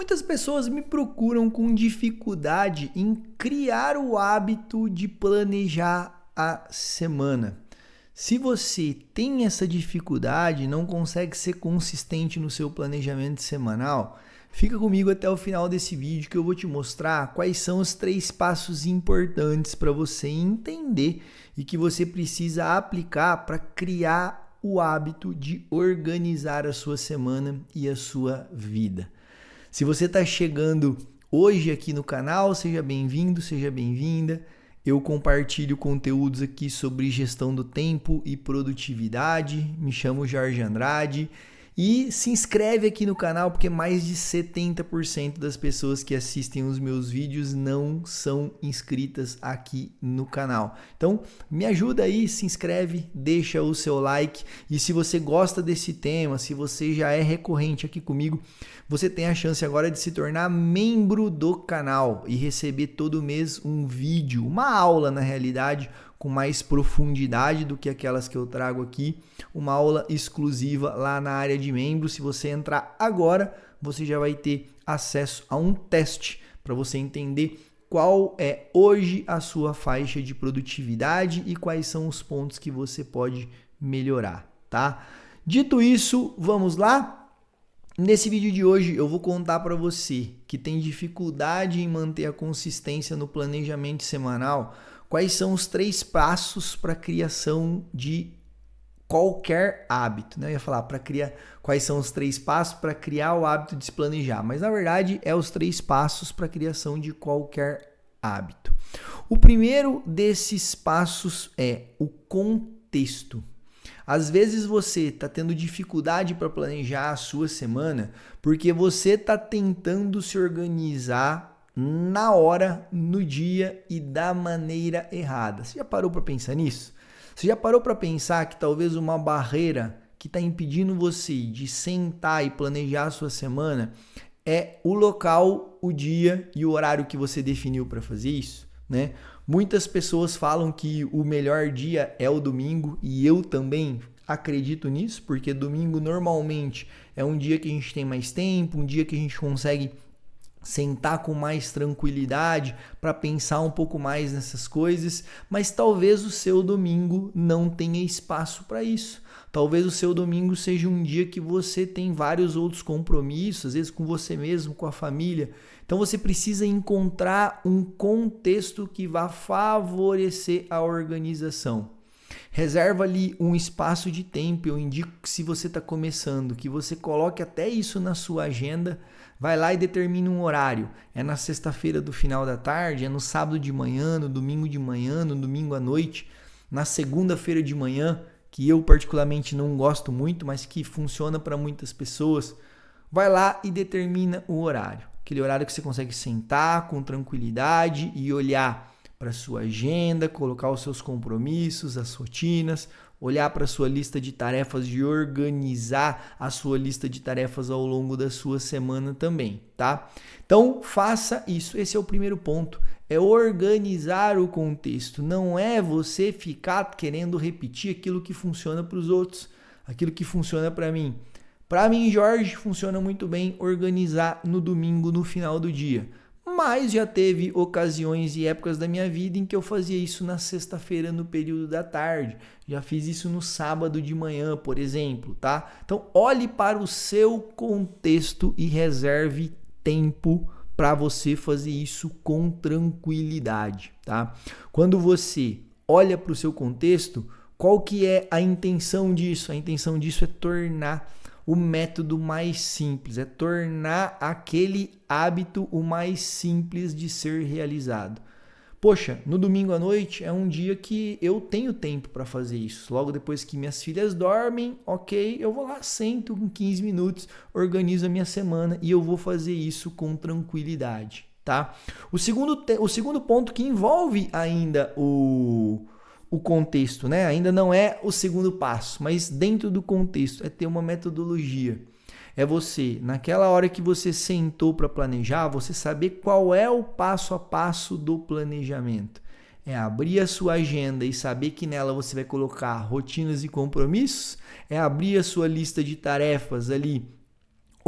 Muitas pessoas me procuram com dificuldade em criar o hábito de planejar a semana. Se você tem essa dificuldade, não consegue ser consistente no seu planejamento semanal, fica comigo até o final desse vídeo que eu vou te mostrar quais são os 3 passos importantes para você entender e que você precisa aplicar para criar o hábito de organizar a sua semana e a sua vida. Se você está chegando hoje aqui no canal, seja bem-vindo, seja bem-vinda. Eu compartilho conteúdos aqui sobre gestão do tempo e produtividade. Me chamo Jorge Andrade e se inscreve aqui no canal porque mais de 70% das pessoas que assistem os meus vídeos não são inscritas aqui no canal. Então, me ajuda aí, se inscreve, deixa o seu like e se você gosta desse tema, se você já é recorrente aqui comigo, você tem a chance agora de se tornar membro do canal e receber todo mês um vídeo, uma aula na realidade, com mais profundidade do que aquelas que eu trago aqui, uma aula exclusiva lá na área de membros. Se você entrar agora, você já vai ter acesso a um teste para você entender qual é hoje a sua faixa de produtividade e quais são os pontos que você pode melhorar, tá? Dito isso, vamos lá? Nesse vídeo de hoje eu vou contar para você que tem dificuldade em manter a consistência no planejamento semanal, quais são os 3 passos para a criação de qualquer hábito, né? Eu ia falar para criar quais são os 3 passos para criar o hábito de se planejar, mas na verdade é os 3 passos para a criação de qualquer hábito. O primeiro desses passos é o contexto. Às vezes você está tendo dificuldade para planejar a sua semana porque você está tentando se organizar na hora, no dia e da maneira errada. Você já parou para pensar nisso? Você já parou para pensar que talvez uma barreira que está impedindo você de sentar e planejar a sua semana é o local, o dia e o horário que você definiu para fazer isso, né? Muitas pessoas falam que o melhor dia é o domingo e eu também acredito nisso, porque domingo normalmente é um dia que a gente tem mais tempo, um dia que a gente consegue sentar com mais tranquilidade para pensar um pouco mais nessas coisas, mas talvez o seu domingo não tenha espaço para isso. Talvez o seu domingo seja um dia que você tem vários outros compromissos, às vezes com você mesmo, com a família. Então você precisa encontrar um contexto que vá favorecer a organização. Reserva ali um espaço de tempo. Eu indico que se você está começando, que você coloque até isso na sua agenda. Vai lá e determine um horário. É na sexta-feira do final da tarde, é no sábado de manhã, no domingo de manhã, no domingo à noite, na segunda-feira de manhã, que eu particularmente não gosto muito, mas que funciona para muitas pessoas. Vai lá e determina o horário. Aquele horário que você consegue sentar com tranquilidade e olhar para a sua agenda, colocar os seus compromissos, as rotinas, olhar para a sua lista de tarefas e organizar a sua lista de tarefas ao longo da sua semana também, tá? Então, faça isso. Esse é o primeiro ponto. É organizar o contexto. Não é você ficar querendo repetir aquilo que funciona para os outros, aquilo que funciona para mim. Para mim, Jorge, funciona muito bem organizar no domingo, no final do dia. Mas já teve ocasiões e épocas da minha vida em que eu fazia isso na sexta-feira, no período da tarde. Já fiz isso no sábado de manhã, por exemplo, tá? Então, olhe para o seu contexto e reserve tempo para você fazer isso com tranquilidade, tá? Quando você olha para o seu contexto, qual que é a intenção disso? A intenção disso é tornar o método mais simples, é tornar aquele hábito o mais simples de ser realizado. Poxa, no domingo à noite é um dia que eu tenho tempo para fazer isso. Logo depois que minhas filhas dormem, ok, eu vou lá, sento com 15 minutos, organizo a minha semana e eu vou fazer isso com tranquilidade, tá? O segundo ponto que envolve ainda o contexto, né? Ainda não é o segundo passo, mas dentro do contexto é ter uma metodologia. É você, naquela hora que você sentou para planejar, você saber qual é o passo a passo do planejamento. É abrir a sua agenda e saber que nela você vai colocar rotinas e compromissos. É abrir a sua lista de tarefas ali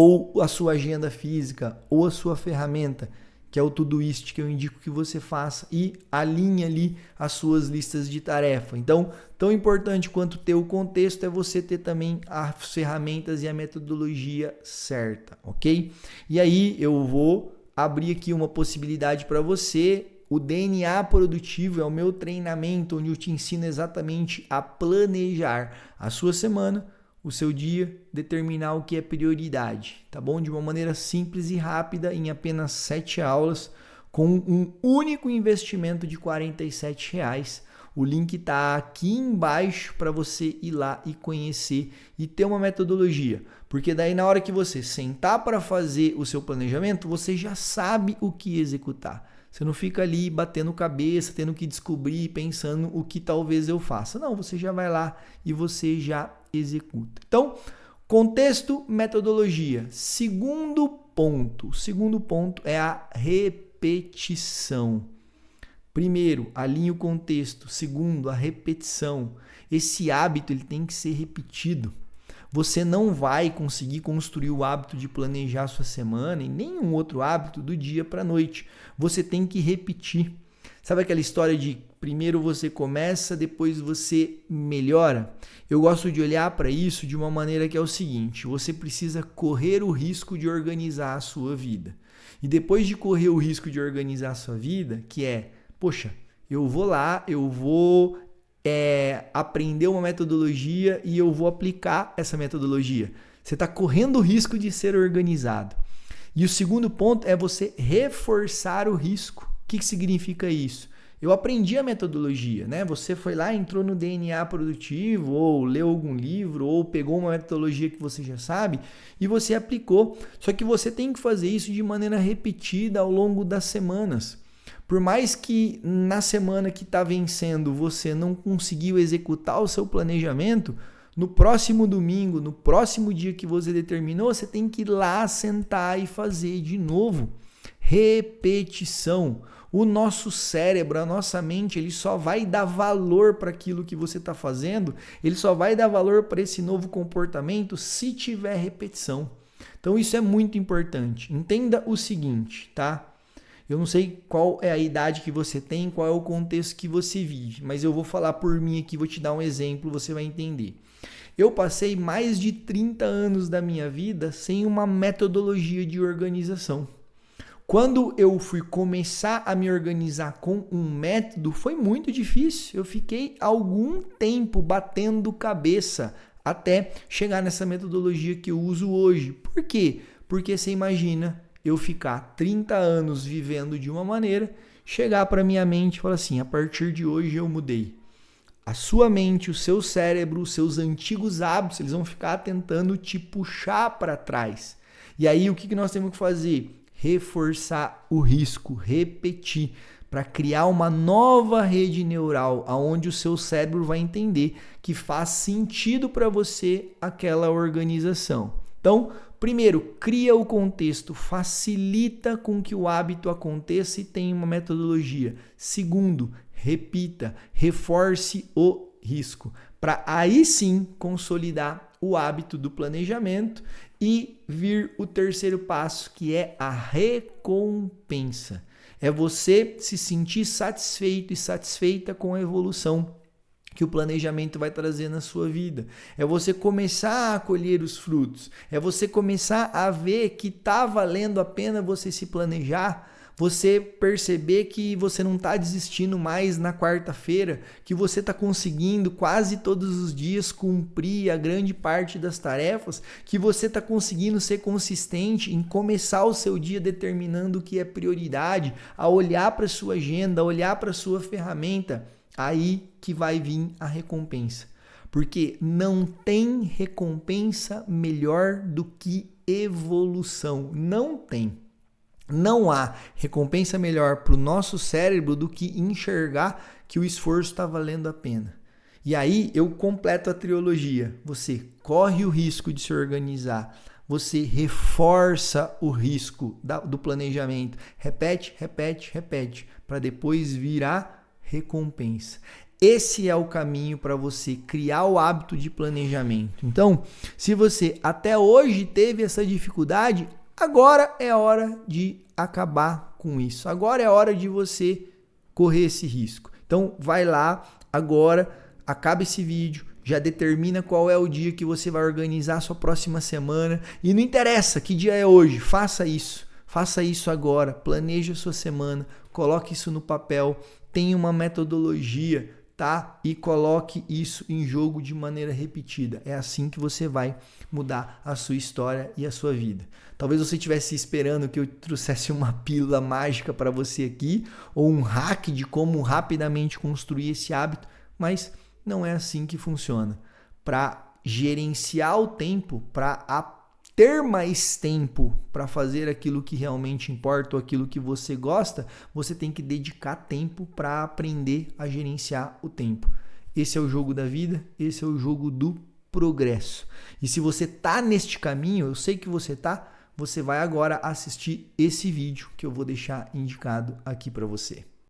ou a sua agenda física, ou a sua ferramenta, que é o Todoist, que eu indico que você faça, e alinhe ali as suas listas de tarefa. Então, tão importante quanto ter o contexto é você ter também as ferramentas e a metodologia certa, ok? E aí eu vou abrir aqui uma possibilidade para você. O DNA Produtivo é o meu treinamento onde eu te ensino exatamente a planejar a sua semana, o seu dia, determinar o que é prioridade, tá bom? De uma maneira simples e rápida, em apenas 7 aulas, com um único investimento de R$ 47. O link está aqui embaixo para você ir lá e conhecer e ter uma metodologia. Porque daí na hora que você sentar para fazer o seu planejamento, você já sabe o que executar. Você não fica ali batendo cabeça, tendo que descobrir, pensando o que talvez eu faça. Não, você já vai lá e você já executa. Então, contexto, metodologia. Segundo ponto é a repetição. Primeiro, alinhe o contexto. Segundo, a repetição. Esse hábito ele tem que ser repetido. Você não vai conseguir construir o hábito de planejar a sua semana e nenhum outro hábito do dia para a noite. Você tem que repetir. Sabe aquela história de primeiro você começa, depois você melhora? Eu gosto de olhar para isso de uma maneira que é o seguinte: você precisa correr o risco de organizar a sua vida. E depois de correr o risco de organizar a sua vida, que é, poxa, eu vou lá, eu vou aprender uma metodologia e eu vou aplicar essa metodologia. Você está correndo o risco de ser organizado. E o segundo ponto é você reforçar o risco. O que significa isso? Eu aprendi a metodologia, né? Você foi lá, entrou no DNA Produtivo, ou leu algum livro, ou pegou uma metodologia que você já sabe e você aplicou. Só que você tem que fazer isso de maneira repetida ao longo das semanas. Por mais que na semana que está vencendo você não conseguiu executar o seu planejamento, no próximo domingo, no próximo dia que você determinou, você tem que ir lá sentar e fazer de novo. Repetição. O nosso cérebro, a nossa mente, ele só vai dar valor para aquilo que você está fazendo, ele só vai dar valor para esse novo comportamento se tiver repetição. Então isso é muito importante. Entenda o seguinte, tá? Eu não sei qual é a idade que você tem, qual é o contexto que você vive, mas eu vou falar por mim aqui, vou te dar um exemplo, você vai entender. Eu passei mais de 30 anos da minha vida sem uma metodologia de organização. Quando eu fui começar a me organizar com um método, foi muito difícil. Eu fiquei algum tempo batendo cabeça até chegar nessa metodologia que eu uso hoje. Por quê? Porque você imagina eu ficar 30 anos vivendo de uma maneira, chegar para minha mente e falar assim, a partir de hoje eu mudei. A sua mente, o seu cérebro, os seus antigos hábitos, eles vão ficar tentando te puxar para trás. E aí o que nós temos que fazer? Reforçar o risco, repetir, para criar uma nova rede neural, onde o seu cérebro vai entender que faz sentido para você aquela organização. Então, primeiro, cria o contexto, facilita com que o hábito aconteça e tenha uma metodologia. Segundo, repita, reforce o risco, para aí sim consolidar o hábito do planejamento e vir o terceiro passo, que é a recompensa. É você se sentir satisfeito e satisfeita com a evolução que o planejamento vai trazer na sua vida. É você começar a colher os frutos. É você começar a ver que está valendo a pena você se planejar. Você perceber que você não está desistindo mais na quarta-feira, que você está conseguindo quase todos os dias cumprir a grande parte das tarefas, que você está conseguindo ser consistente em começar o seu dia determinando o que é prioridade, a olhar para a sua agenda, a olhar para a sua ferramenta. Aí que vai vir a recompensa. Porque não tem recompensa melhor do que evolução. Não tem. Não há recompensa melhor para o nosso cérebro do que enxergar que o esforço está valendo a pena. E aí eu completo a trilogia. Você corre o risco de se organizar. Você reforça o risco do planejamento. Repete, repete, repete. Para depois virar recompensa. Esse é o caminho para você criar o hábito de planejamento. Então, se você até hoje teve essa dificuldade, agora é hora de acabar com isso. Agora é hora de você correr esse risco. Então, vai lá agora, acaba esse vídeo, já determina qual é o dia que você vai organizar a sua próxima semana. E não interessa que dia é hoje, faça isso. Faça isso agora, planeje a sua semana, coloque isso no papel, tenha uma metodologia, tá? E coloque isso em jogo de maneira repetida. É assim que você vai mudar a sua história e a sua vida. Talvez você estivesse esperando que eu trouxesse uma pílula mágica para você aqui, ou um hack de como rapidamente construir esse hábito, mas não é assim que funciona. Para gerenciar o tempo, para ter mais tempo para fazer aquilo que realmente importa ou aquilo que você gosta, você tem que dedicar tempo para aprender a gerenciar o tempo. Esse é o jogo da vida, esse é o jogo do progresso. E se você tá neste caminho, eu sei que você vai agora assistir esse vídeo que eu vou deixar indicado aqui para você.